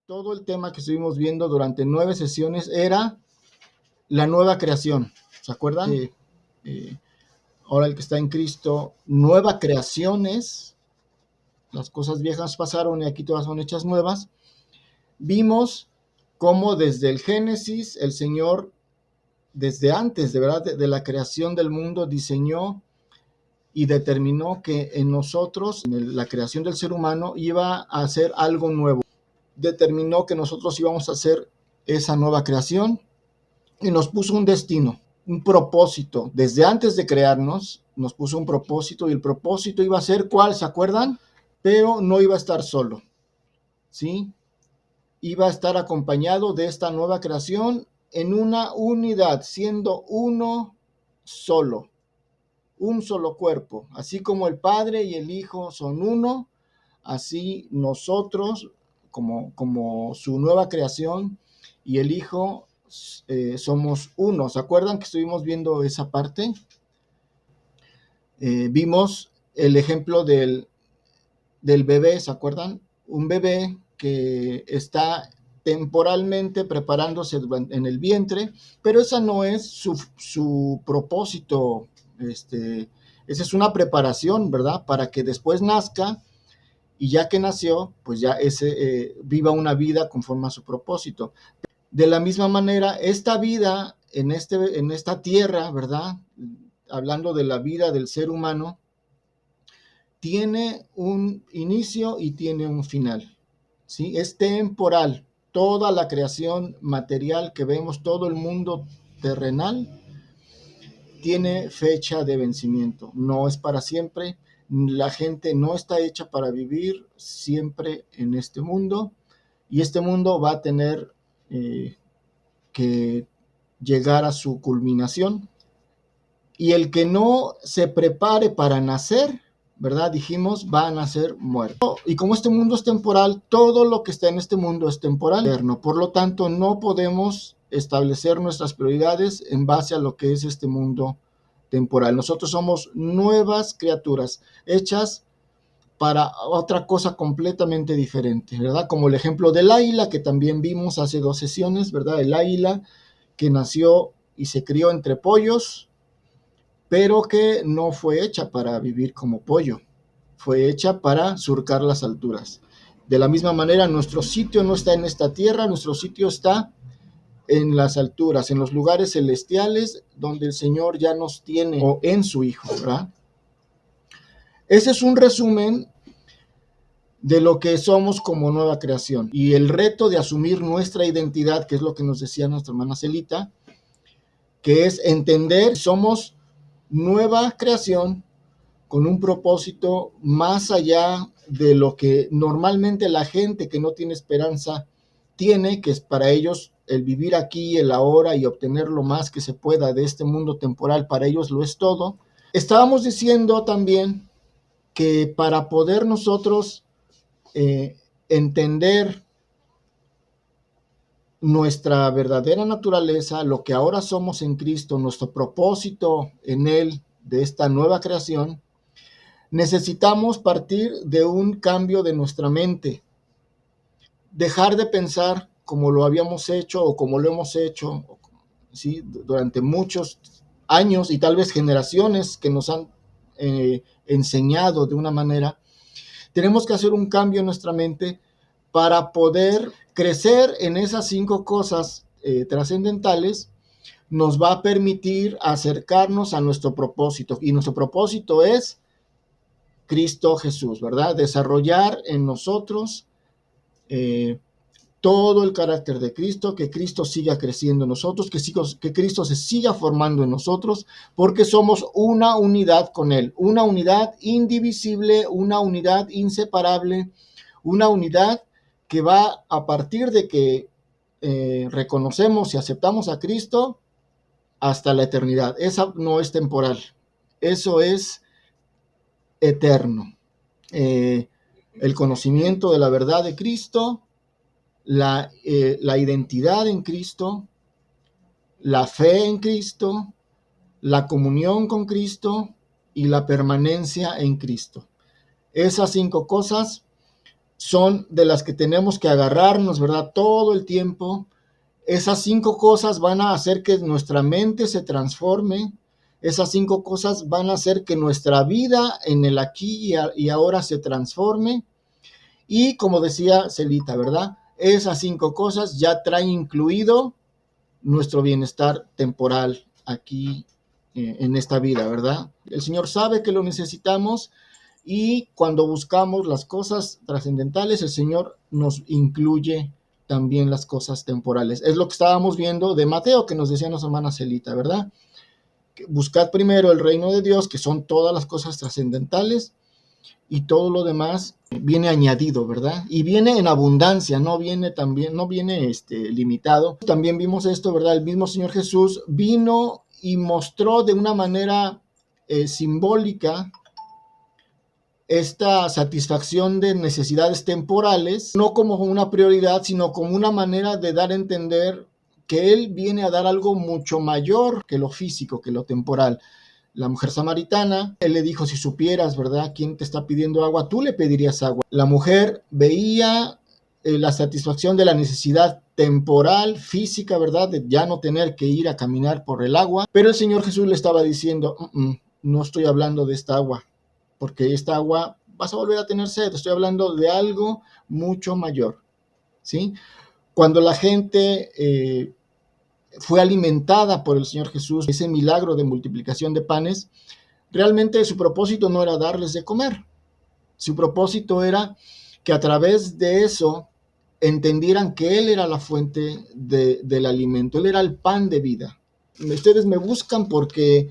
Todo el tema que estuvimos viendo durante 9 sesiones era la nueva creación. ¿Se acuerdan? Ahora el que está en Cristo, nueva creación es, las cosas viejas pasaron y aquí todas son hechas nuevas. Vimos cómo desde el Génesis el Señor, desde antes de verdad de la creación del mundo, diseñó y determinó que en nosotros, en la creación del ser humano, iba a hacer algo nuevo. Determinó que nosotros íbamos a hacer esa nueva creación y nos puso un destino, un propósito. Desde antes de crearnos, nos puso un propósito y el propósito iba a ser ¿cuál? ¿Se acuerdan? Pero no iba a estar solo, ¿sí? Iba a estar acompañado de esta nueva creación en una unidad, siendo uno solo, un solo cuerpo. Así como el Padre y el Hijo son uno, así nosotros, como su nueva creación, y el Hijo somos uno. ¿Se acuerdan que estuvimos viendo esa parte? Vimos el ejemplo del bebé, ¿se acuerdan? Un bebé que está temporalmente preparándose en el vientre, pero esa no es su propósito. Esa es una preparación, ¿verdad? Para que después nazca y ya que nació, pues ya viva una vida conforme a su propósito. De la misma manera, esta vida en esta tierra, ¿verdad? Hablando de la vida del ser humano, tiene un inicio y tiene un final, ¿sí? Es temporal. Toda la creación material que vemos, todo el mundo terrenal, tiene fecha de vencimiento. No es para siempre. La gente no está hecha para vivir siempre en este mundo. Y este mundo va a tener que llegar a su culminación. Y el que no se prepare para nacer, ¿verdad? Dijimos, va a nacer muerto. Y como este mundo es temporal, todo lo que está en este mundo es temporal. Por lo tanto, no podemos establecer nuestras prioridades en base a lo que es este mundo temporal. Nosotros somos nuevas criaturas hechas para otra cosa completamente diferente, ¿verdad? Como el ejemplo del águila que también vimos hace 2 sesiones, ¿verdad? El águila que nació y se crió entre pollos, pero que no fue hecha para vivir como pollo, fue hecha para surcar las alturas. De la misma manera, nuestro sitio no está en esta tierra, nuestro sitio está en las alturas, en los lugares celestiales, donde el Señor ya nos tiene, o en su Hijo, ¿verdad? Ese es un resumen de lo que somos como nueva creación. Y el reto de asumir nuestra identidad, que es lo que nos decía nuestra hermana Celita, que es entender, somos nueva creación con un propósito más allá de lo que normalmente la gente que no tiene esperanza tiene, que es para ellos el vivir aquí, el ahora y obtener lo más que se pueda de este mundo temporal, para ellos lo es todo. Estábamos diciendo también que para poder nosotros entender nuestra verdadera naturaleza, lo que ahora somos en Cristo, nuestro propósito en Él de esta nueva creación, necesitamos partir de un cambio de nuestra mente, dejar de pensar como lo habíamos hecho o como lo hemos hecho, ¿sí? Durante muchos años y tal vez generaciones que nos han enseñado de una manera. Tenemos que hacer un cambio en nuestra mente para poder crecer en esas 5 cosas trascendentales. Nos va a permitir acercarnos a nuestro propósito, y nuestro propósito es Cristo Jesús, ¿verdad? Desarrollar en nosotros todo el carácter de Cristo, que Cristo siga creciendo en nosotros, que Cristo se siga formando en nosotros, porque somos una unidad con Él, una unidad indivisible, una unidad inseparable, una unidad que va a partir de que reconocemos y aceptamos a Cristo hasta la eternidad. Esa no es temporal, eso es eterno. El conocimiento de la verdad de Cristo, la identidad en Cristo, la fe en Cristo, la comunión con Cristo y la permanencia en Cristo. Esas 5 cosas son de las que tenemos que agarrarnos, ¿verdad? Todo el tiempo. Esas 5 cosas van a hacer que nuestra mente se transforme. Esas 5 cosas van a hacer que nuestra vida en el aquí y ahora se transforme. Y como decía Celita, ¿verdad? Esas 5 cosas ya traen incluido nuestro bienestar temporal aquí en esta vida, ¿verdad? El Señor sabe que lo necesitamos y cuando buscamos las cosas trascendentales, el Señor nos incluye también las cosas temporales. Es lo que estábamos viendo de Mateo, que nos decía nuestra hermana Celita, ¿verdad? Buscad primero el reino de Dios, que son todas las cosas trascendentales, y todo lo demás viene añadido, ¿verdad? Y viene en abundancia, no viene también, no viene limitado. También vimos esto, ¿verdad? El mismo Señor Jesús vino y mostró de una manera simbólica esta satisfacción de necesidades temporales, no como una prioridad, sino como una manera de dar a entender que Él viene a dar algo mucho mayor que lo físico, que lo temporal. La mujer samaritana, él le dijo, si supieras, ¿verdad?, quién te está pidiendo agua, tú le pedirías agua. La mujer veía la satisfacción de la necesidad temporal, física, ¿verdad?, de ya no tener que ir a caminar por el agua, pero el Señor Jesús le estaba diciendo, no estoy hablando de esta agua, porque esta agua vas a volver a tener sed, estoy hablando de algo mucho mayor, ¿sí? Cuando la gente fue alimentada por el Señor Jesús, ese milagro de multiplicación de panes, realmente su propósito no era darles de comer, su propósito era que a través de eso entendieran que Él era la fuente del alimento, Él era el pan de vida. Ustedes me buscan porque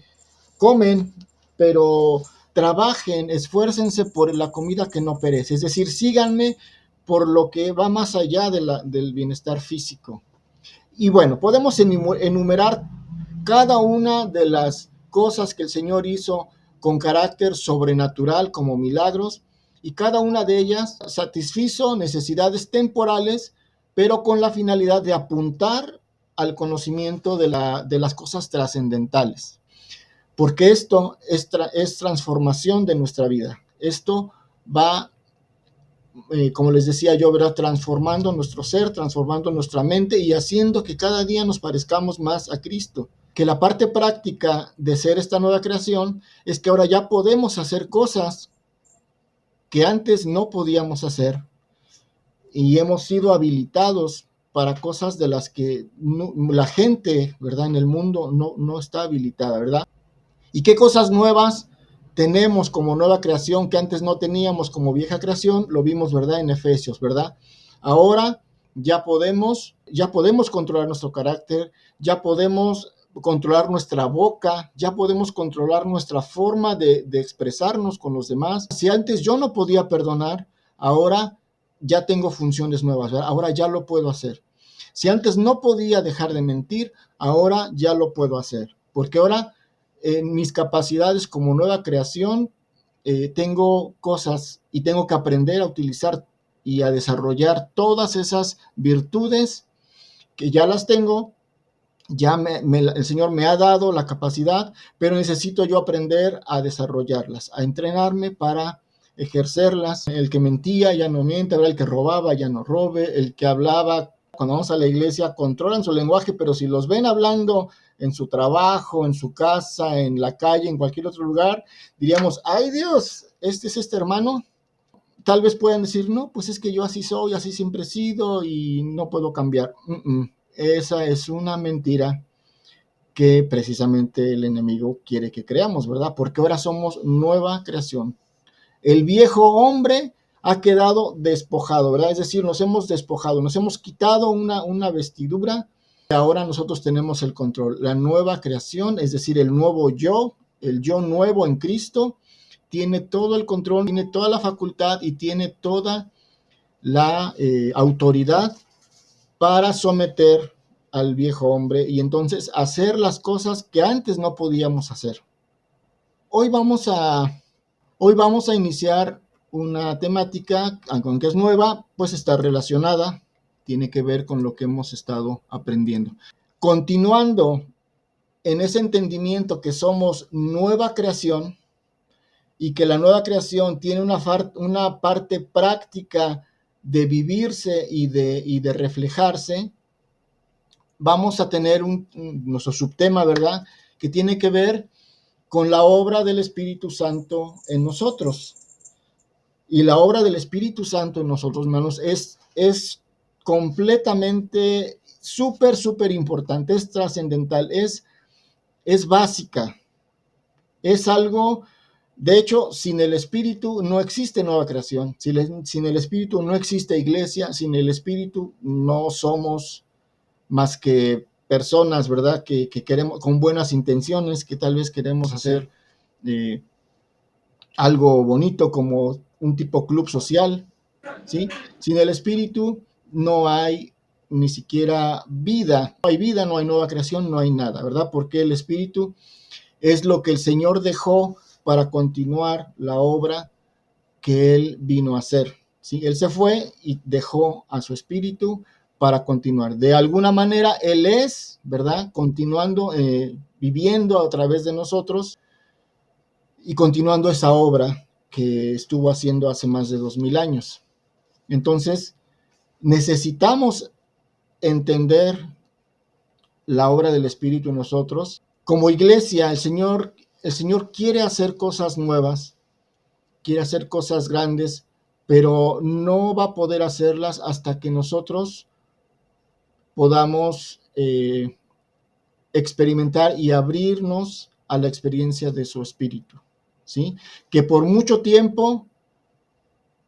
comen, pero trabajen, esfuércense por la comida que no perece, es decir, síganme por lo que va más allá del bienestar físico. Y bueno, podemos enumerar cada una de las cosas que el Señor hizo con carácter sobrenatural como milagros, y cada una de ellas satisfizo necesidades temporales, pero con la finalidad de apuntar al conocimiento de las cosas trascendentales. Porque esto es transformación de nuestra vida. Esto va como les decía yo, ¿verdad?, transformando nuestro ser, transformando nuestra mente y haciendo que cada día nos parezcamos más a Cristo. Que la parte práctica de ser esta nueva creación es que ahora ya podemos hacer cosas que antes no podíamos hacer y hemos sido habilitados para cosas de las que la gente, ¿verdad?, en el mundo no está habilitada, ¿verdad? ¿Y qué cosas nuevas tenemos como nueva creación que antes no teníamos como vieja creación? Lo vimos, ¿verdad?, en Efesios, ¿verdad? Ahora ya podemos controlar nuestro carácter, ya podemos controlar nuestra boca, ya podemos controlar nuestra forma de expresarnos con los demás. Si antes yo no podía perdonar, ahora ya tengo funciones nuevas, ¿verdad? Ahora ya lo puedo hacer. Si antes no podía dejar de mentir, ahora ya lo puedo hacer, porque ahora en mis capacidades como nueva creación, tengo cosas y tengo que aprender a utilizar y a desarrollar todas esas virtudes que ya las tengo, ya el Señor me ha dado la capacidad, pero necesito yo aprender a desarrollarlas, a entrenarme para ejercerlas. El que mentía ya no miente, el que robaba ya no robe, el que hablaba, cuando vamos a la iglesia, controlan su lenguaje, pero si los ven hablando en su trabajo, en su casa, en la calle, en cualquier otro lugar, diríamos, ay Dios, este es este hermano. Tal vez puedan decir, no, pues es que yo así soy, así siempre he sido y no puedo cambiar. Esa es una mentira que precisamente el enemigo quiere que creamos, ¿verdad? Porque ahora somos nueva creación. El viejo hombre ha quedado despojado, ¿verdad? Es decir, nos hemos despojado, nos hemos quitado una vestidura y ahora nosotros tenemos el control. La nueva creación, es decir, el nuevo yo, el yo nuevo en Cristo, tiene todo el control, tiene toda la facultad y tiene toda la autoridad para someter al viejo hombre y entonces hacer las cosas que antes no podíamos hacer. Hoy vamos a iniciar una temática, aunque es nueva, pues está relacionada, tiene que ver con lo que hemos estado aprendiendo. Continuando en ese entendimiento que somos nueva creación y que la nueva creación tiene una parte práctica de vivirse y de reflejarse, vamos a tener nuestro subtema, ¿verdad?, que tiene que ver con la obra del Espíritu Santo en nosotros. Y la obra del Espíritu Santo en nosotros, hermanos, es completamente súper importante, es trascendental, es básica, es algo. De hecho, sin el Espíritu no existe nueva creación, sin el Espíritu no existe iglesia, sin el Espíritu no somos más que personas, ¿verdad?, que queremos, con buenas intenciones, que tal vez queremos hacer algo bonito como un tipo club social, ¿sí? Sin el Espíritu no hay ni siquiera vida, no hay vida, no hay nueva creación, no hay nada, ¿verdad? Porque el Espíritu es lo que el Señor dejó para continuar la obra que Él vino a hacer, ¿sí? Él se fue y dejó a su Espíritu para continuar. De alguna manera, Él es, ¿verdad?, continuando, viviendo a través de nosotros y continuando esa obra que estuvo haciendo hace más de 2000 años. Entonces, necesitamos entender la obra del Espíritu en nosotros. Como iglesia, el Señor quiere hacer cosas nuevas, quiere hacer cosas grandes, pero no va a poder hacerlas hasta que nosotros podamos experimentar y abrirnos a la experiencia de su Espíritu, ¿sí? Que por mucho tiempo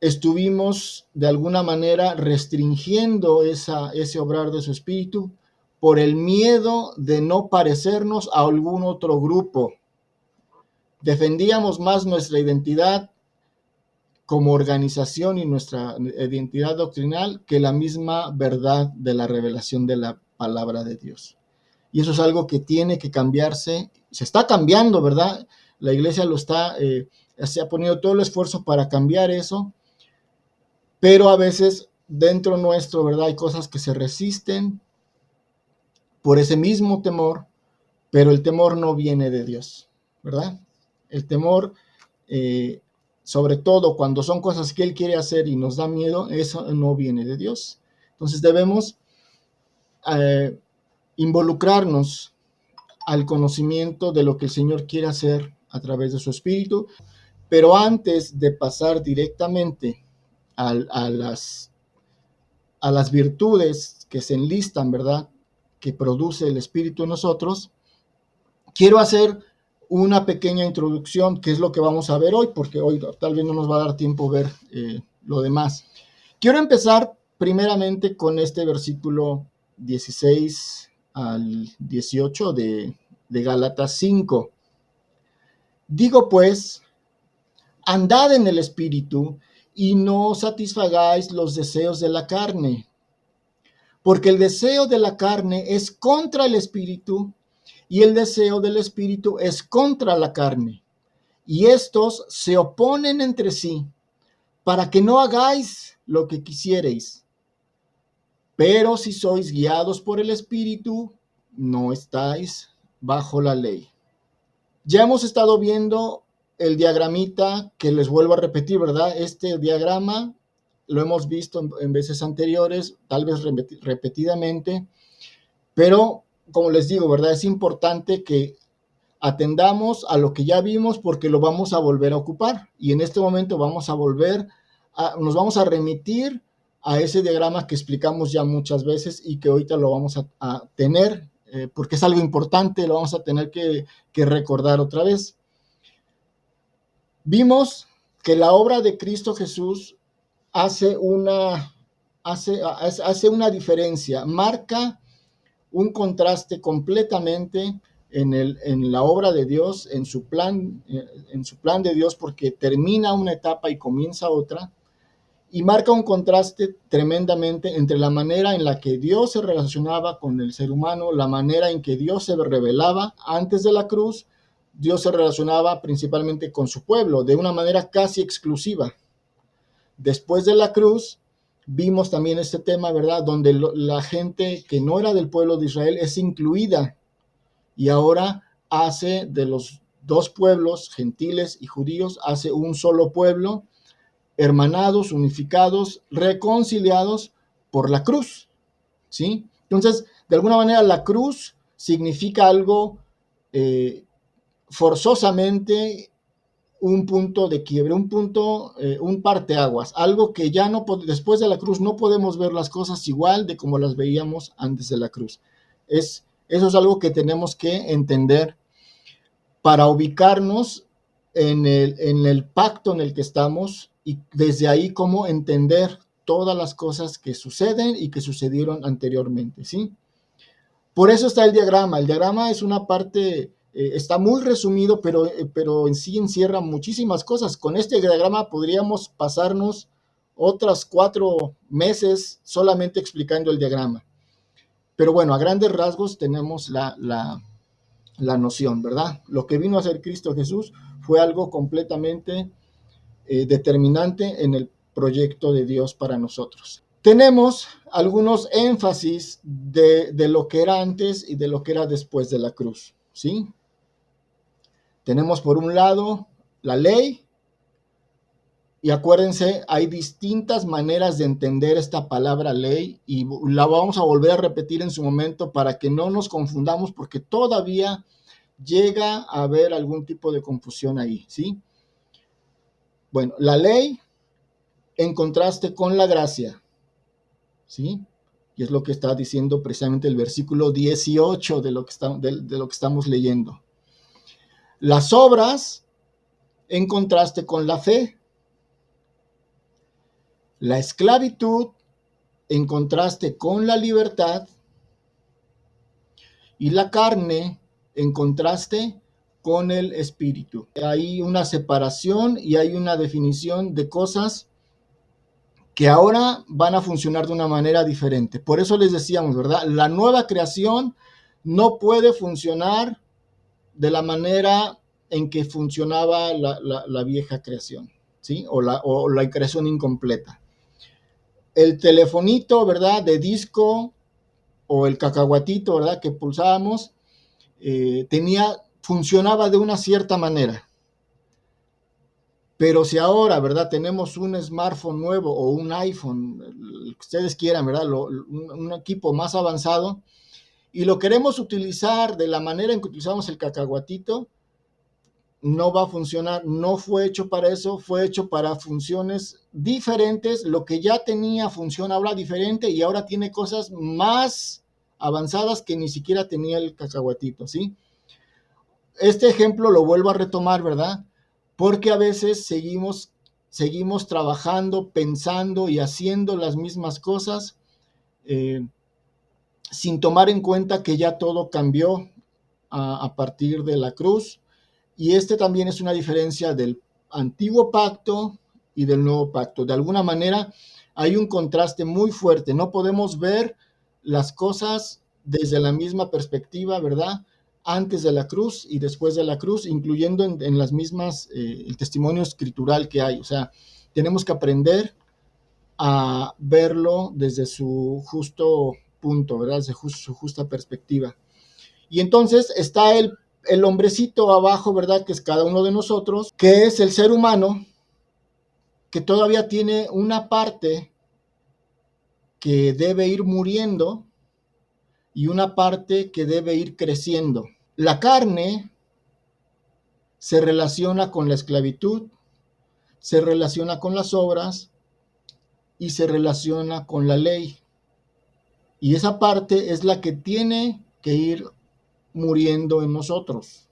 estuvimos de alguna manera restringiendo ese obrar de su Espíritu por el miedo de no parecernos a algún otro grupo. Defendíamos más nuestra identidad como organización y nuestra identidad doctrinal que la misma verdad de la revelación de la palabra de Dios. Y eso es algo que tiene que cambiarse. Se está cambiando, ¿verdad? La iglesia se ha ponido todo el esfuerzo para cambiar eso, pero a veces dentro nuestro, ¿verdad?, hay cosas que se resisten por ese mismo temor, pero el temor no viene de Dios, ¿verdad? El temor, sobre todo cuando son cosas que Él quiere hacer y nos da miedo, eso no viene de Dios. Entonces debemos involucrarnos al conocimiento de lo que el Señor quiere hacer a través de su Espíritu, pero antes de pasar directamente a las virtudes que se enlistan, ¿verdad?, que produce el Espíritu en nosotros, quiero hacer una pequeña introducción, que es lo que vamos a ver hoy, porque hoy tal vez no nos va a dar tiempo ver lo demás. Quiero empezar primeramente con este versículo 16 al 18 de Gálatas 5. Digo pues, andad en el Espíritu y no satisfagáis los deseos de la carne, porque el deseo de la carne es contra el Espíritu y el deseo del Espíritu es contra la carne. Y estos se oponen entre sí para que no hagáis lo que quisiereis. Pero si sois guiados por el Espíritu, no estáis bajo la ley. Ya hemos estado viendo el diagramita que les vuelvo a repetir, ¿verdad? Este diagrama lo hemos visto en veces anteriores, tal vez repetidamente, pero como les digo, ¿verdad? Es importante que atendamos a lo que ya vimos porque lo vamos a volver a ocupar y en este momento nos vamos a remitir a ese diagrama que explicamos ya muchas veces y que ahorita lo vamos a tener porque es algo importante, lo vamos a tener que recordar otra vez. Vimos que la obra de Cristo Jesús hace una diferencia, marca un contraste completamente en la obra de Dios, en su plan de Dios, porque termina una etapa y comienza otra, y marca un contraste tremendamente entre la manera en la que Dios se relacionaba con el ser humano, la manera en que Dios se revelaba antes de la cruz. Dios se relacionaba principalmente con su pueblo, de una manera casi exclusiva. Después de la cruz, vimos también este tema, ¿verdad?, donde la gente que no era del pueblo de Israel es incluida y ahora hace de los dos pueblos, gentiles y judíos, hace un solo pueblo hermanados, unificados, reconciliados por la cruz, ¿sí? Entonces, de alguna manera, la cruz significa algo forzosamente un punto de quiebre, un parteaguas, algo que ya no, después de la cruz no podemos ver las cosas igual de como las veíamos antes de la cruz. Eso es algo que tenemos que entender para ubicarnos en el pacto en el que estamos y desde ahí cómo entender todas las cosas que suceden y que sucedieron anteriormente, ¿sí? Por eso está el diagrama. El diagrama es una parte, está muy resumido, pero en sí encierra muchísimas cosas. Con este diagrama podríamos pasarnos otras 4 meses solamente explicando el diagrama. Pero bueno, a grandes rasgos tenemos la noción, ¿verdad? Lo que vino a hacer Cristo Jesús fue algo completamente determinante en el proyecto de Dios para nosotros. Tenemos algunos énfasis de lo que era antes y de lo que era después de la cruz, ¿sí? Tenemos por un lado la ley, y acuérdense, hay distintas maneras de entender esta palabra ley y la vamos a volver a repetir en su momento para que no nos confundamos porque todavía llega a haber algún tipo de confusión ahí, ¿sí? Bueno, la ley en contraste con la gracia, ¿sí? Y es lo que está diciendo precisamente el versículo 18 de lo que estamos leyendo. Las obras en contraste con la fe. La esclavitud en contraste con la libertad. Y la carne en contraste con el espíritu. Hay una separación y hay una definición de cosas que ahora van a funcionar de una manera diferente. Por eso les decíamos, ¿verdad? La nueva creación no puede funcionar de la manera en que funcionaba la vieja creación, ¿sí? O la creación incompleta. El telefonito, ¿verdad? De disco o el cacahuatito, ¿verdad? Que pulsábamos, funcionaba de una cierta manera. Pero si ahora, ¿verdad? Tenemos un smartphone nuevo o un iPhone, el que ustedes quieran, ¿verdad? Un equipo más avanzado y lo queremos utilizar de la manera en que utilizamos el cacahuatito, no va a funcionar, no fue hecho para eso, fue hecho para funciones diferentes, lo que ya tenía funciona ahora diferente y ahora tiene cosas más avanzadas que ni siquiera tenía el cacahuatito, ¿sí? Este ejemplo lo vuelvo a retomar, ¿verdad? Porque a veces seguimos trabajando, pensando y haciendo las mismas cosas sin tomar en cuenta que ya todo cambió a partir de la cruz. Y también es una diferencia del antiguo pacto y del nuevo pacto. De alguna manera hay un contraste muy fuerte. No podemos ver las cosas desde la misma perspectiva, ¿verdad? Antes de la cruz y después de la cruz, incluyendo en las mismas, el testimonio escritural que hay. O sea, tenemos que aprender a verlo desde su justo punto, ¿verdad? Desde su justa perspectiva. Y entonces está el hombrecito abajo, ¿verdad? Que es cada uno de nosotros, que es el ser humano, que todavía tiene una parte que debe ir muriendo y una parte que debe ir creciendo. La carne se relaciona con la esclavitud, se relaciona con las obras y se relaciona con la ley. Y esa parte es la que tiene que ir muriendo en nosotros.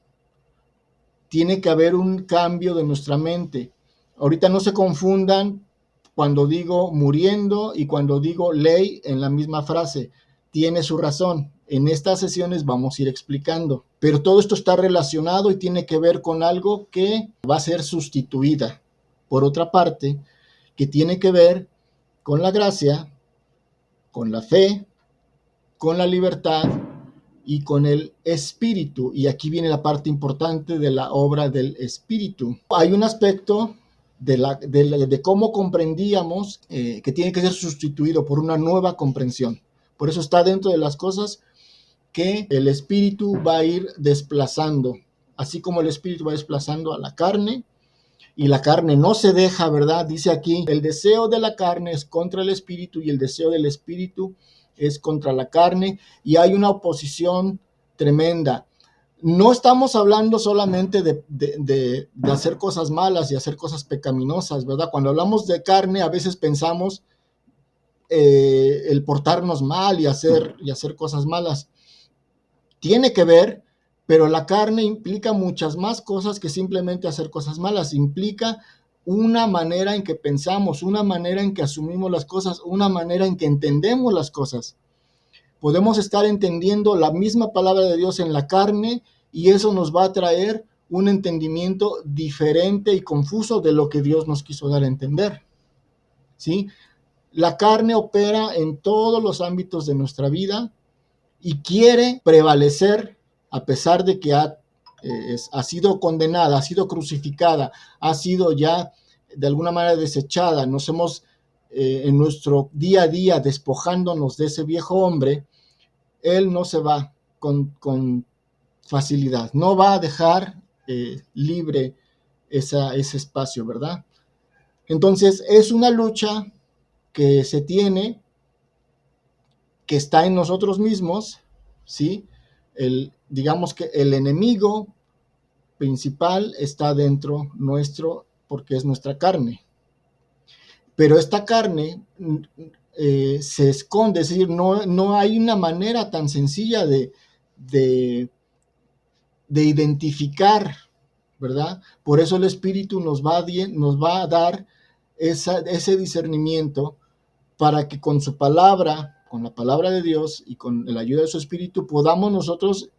Tiene que haber un cambio de nuestra mente. Ahorita no se confundan cuando digo muriendo y cuando digo ley en la misma frase. Tiene su razón. En estas sesiones vamos a ir explicando. Pero todo esto está relacionado y tiene que ver con algo que va a ser sustituida por otra parte que tiene que ver con la gracia, con la fe, con la libertad y con el espíritu. Y aquí viene la parte importante de la obra del espíritu. Hay un aspecto de cómo comprendíamos que tiene que ser sustituido por una nueva comprensión. Por eso está dentro de las cosas que el espíritu va a ir desplazando. Así como el espíritu va desplazando a la carne, y la carne no se deja, ¿verdad? Dice aquí, el deseo de la carne es contra el espíritu y el deseo del espíritu es contra la carne, y hay una oposición tremenda. No estamos hablando solamente de hacer cosas malas y hacer cosas pecaminosas, ¿verdad? Cuando hablamos de carne, a veces pensamos el portarnos mal y hacer cosas malas. Tiene que ver, pero la carne implica muchas más cosas que simplemente hacer cosas malas. Implica una manera en que pensamos, una manera en que asumimos las cosas, una manera en que entendemos las cosas. Podemos estar entendiendo la misma palabra de Dios en la carne y eso nos va a traer un entendimiento diferente y confuso de lo que Dios nos quiso dar a entender, ¿sí? La carne opera en todos los ámbitos de nuestra vida y quiere prevalecer a pesar de que ha sido condenada, ha sido crucificada, ha sido ya de alguna manera desechada. Nos hemos en nuestro día a día despojándonos de ese viejo hombre. Él no se va con facilidad, no va a dejar libre ese espacio, ¿verdad? Entonces es una lucha que se tiene, que está en nosotros mismos, ¿sí? Digamos que el enemigo principal está dentro nuestro porque es nuestra carne. Pero esta carne se esconde, es decir, no hay una manera tan sencilla de identificar, ¿verdad? Por eso el Espíritu nos va a dar ese discernimiento para que con su palabra, con la palabra de Dios y con la ayuda de su Espíritu, podamos nosotros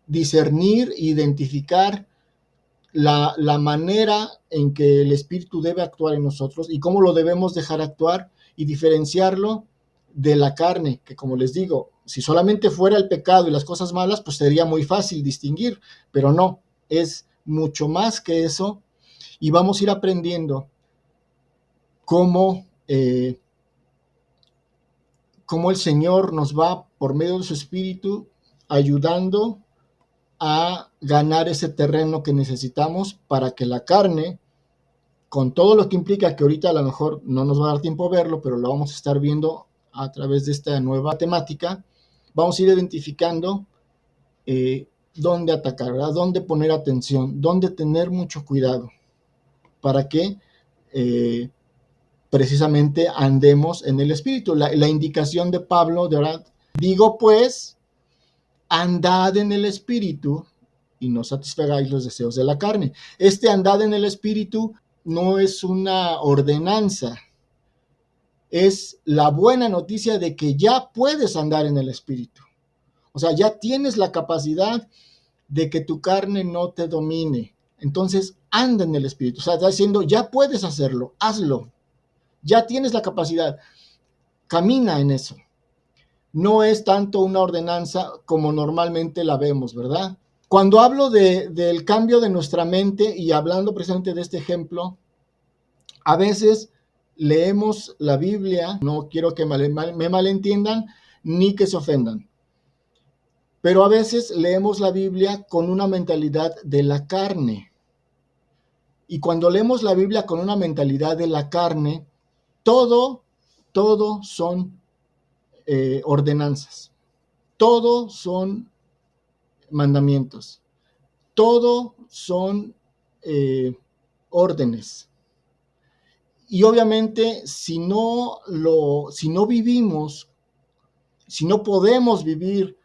discernir, identificar la manera en que el Espíritu debe actuar en nosotros y cómo lo debemos dejar actuar y diferenciarlo de la carne, que como les digo, si solamente fuera el pecado y las cosas malas, pues sería muy fácil distinguir, pero no, es mucho más que eso y vamos a ir aprendiendo cómo el Señor nos va, por medio de su Espíritu, ayudando a ganar ese terreno que necesitamos para que la carne, con todo lo que implica, que ahorita a lo mejor no nos va a dar tiempo a verlo, pero lo vamos a estar viendo a través de esta nueva temática, vamos a ir identificando dónde atacar, ¿verdad? Dónde poner atención, dónde tener mucho cuidado, para que precisamente andemos en el Espíritu. La indicación de Pablo, de verdad, digo pues, andad en el Espíritu y no satisfagáis los deseos de la carne. Este andad en el Espíritu no es una ordenanza, es la buena noticia de que ya puedes andar en el Espíritu. O sea, ya tienes la capacidad de que tu carne no te domine. Entonces, anda en el Espíritu. O sea, está diciendo, ya puedes hacerlo, hazlo. Ya tienes la capacidad, camina en eso. No es tanto una ordenanza como normalmente la vemos, ¿verdad? Cuando hablo del cambio de nuestra mente y hablando precisamente de este ejemplo, a veces leemos la Biblia, no quiero que me malentiendan ni que se ofendan, pero a veces leemos la Biblia con una mentalidad de la carne. Y cuando leemos la Biblia con una mentalidad de la carne, todo son ordenanzas, todo son mandamientos, todo son órdenes. Y obviamente si no vivimos, si no podemos vivir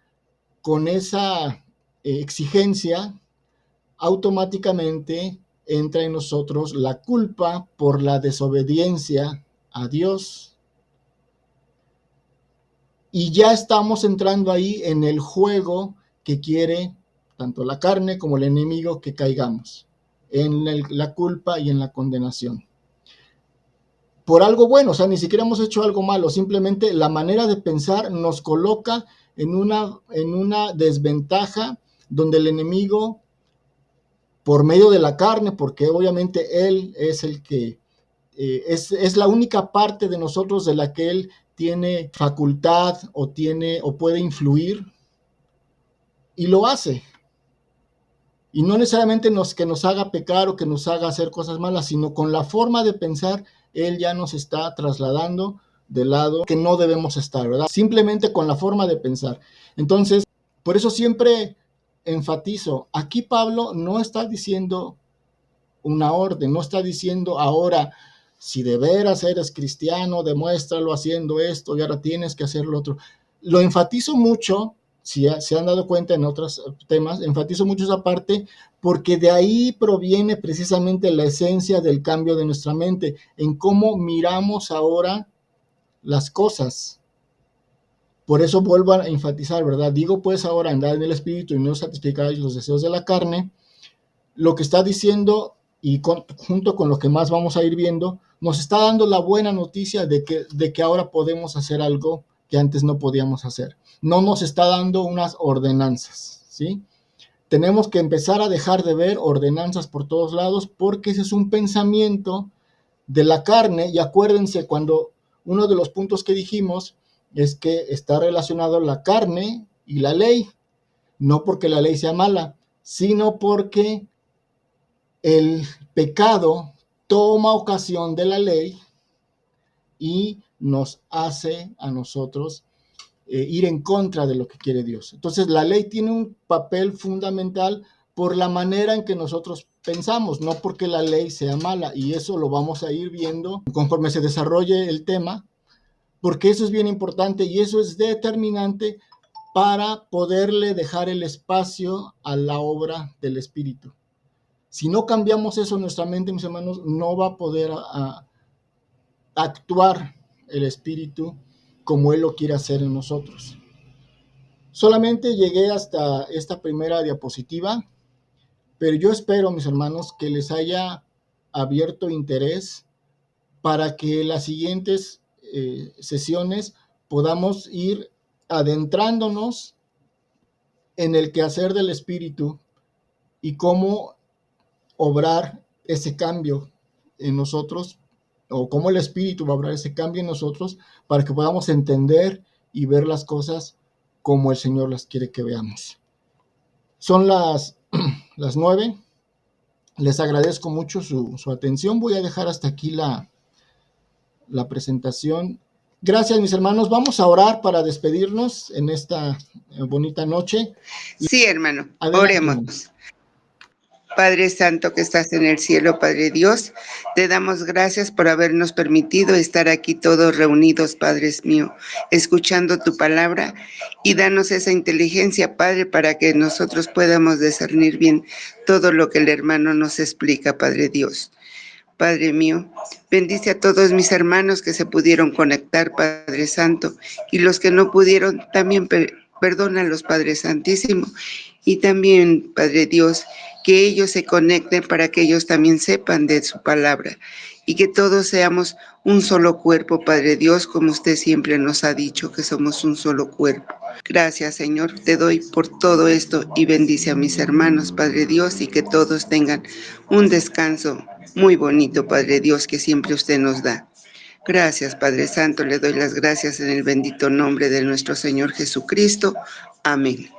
con esa exigencia, automáticamente entra en nosotros la culpa por la desobediencia a Dios. Y ya estamos entrando ahí en el juego que quiere tanto la carne como el enemigo que caigamos en la culpa y en la condenación. Por algo bueno, o sea, ni siquiera hemos hecho algo malo, simplemente la manera de pensar nos coloca en una desventaja donde el enemigo, por medio de la carne, porque obviamente él es el que es la única parte de nosotros de la que él tiene facultad o puede influir, y lo hace. Y no necesariamente que nos haga pecar o que nos haga hacer cosas malas, sino con la forma de pensar, Él ya nos está trasladando del lado que no debemos estar, ¿verdad? Simplemente con la forma de pensar. Entonces, por eso siempre enfatizo, aquí Pablo no está diciendo una orden, no está diciendo ahora, si de veras eres cristiano, demuéstralo haciendo esto y ahora tienes que hacer lo otro. Lo enfatizo mucho, si se han dado cuenta en otros temas, enfatizo mucho esa parte porque de ahí proviene precisamente la esencia del cambio de nuestra mente, en cómo miramos ahora las cosas. Por eso vuelvo a enfatizar, ¿verdad? Digo pues ahora andad en el espíritu y no satisficáis los deseos de la carne. Lo que está diciendo y junto con lo que más vamos a ir viendo, nos está dando la buena noticia de que ahora podemos hacer algo que antes no podíamos hacer. No nos está dando unas ordenanzas, ¿sí? Tenemos que empezar a dejar de ver ordenanzas por todos lados porque ese es un pensamiento de la carne. Y acuérdense, cuando uno de los puntos que dijimos es que está relacionado la carne y la ley, no porque la ley sea mala, sino porque el pecado toma ocasión de la ley y nos hace a nosotros ir en contra de lo que quiere Dios. Entonces la ley tiene un papel fundamental por la manera en que nosotros pensamos, no porque la ley sea mala, y eso lo vamos a ir viendo conforme se desarrolle el tema, porque eso es bien importante y eso es determinante para poderle dejar el espacio a la obra del Espíritu. Si no cambiamos eso en nuestra mente, mis hermanos, no va a poder actuar el Espíritu como Él lo quiere hacer en nosotros. Solamente llegué hasta esta primera diapositiva, pero yo espero, mis hermanos, que les haya abierto interés para que las siguientes sesiones podamos ir adentrándonos en el quehacer del Espíritu y cómo obrar ese cambio en nosotros, o cómo el Espíritu va a obrar ese cambio en nosotros para que podamos entender y ver las cosas como el Señor las quiere que veamos. Son las 9. Les agradezco mucho su atención. Voy a dejar hasta aquí la presentación. Gracias, mis hermanos. Vamos a orar para despedirnos en esta bonita noche. Sí, hermano. Adelante, Oremos. hermano. Padre Santo que estás en el cielo, Padre Dios, te damos gracias por habernos permitido estar aquí todos reunidos, Padre mío, escuchando tu palabra, y danos esa inteligencia, Padre, para que nosotros podamos discernir bien todo lo que el hermano nos explica, Padre Dios. Padre mío, bendice a todos mis hermanos que se pudieron conectar, Padre Santo, y los que no pudieron, también perdónalos, Padre Santísimo, y también, Padre Dios, que ellos se conecten para que ellos también sepan de su palabra, y que todos seamos un solo cuerpo, Padre Dios, como usted siempre nos ha dicho, que somos un solo cuerpo. Gracias, Señor, te doy por todo esto y bendice a mis hermanos, Padre Dios, y que todos tengan un descanso muy bonito, Padre Dios, que siempre usted nos da. Gracias, Padre Santo, le doy las gracias en el bendito nombre de nuestro Señor Jesucristo. Amén.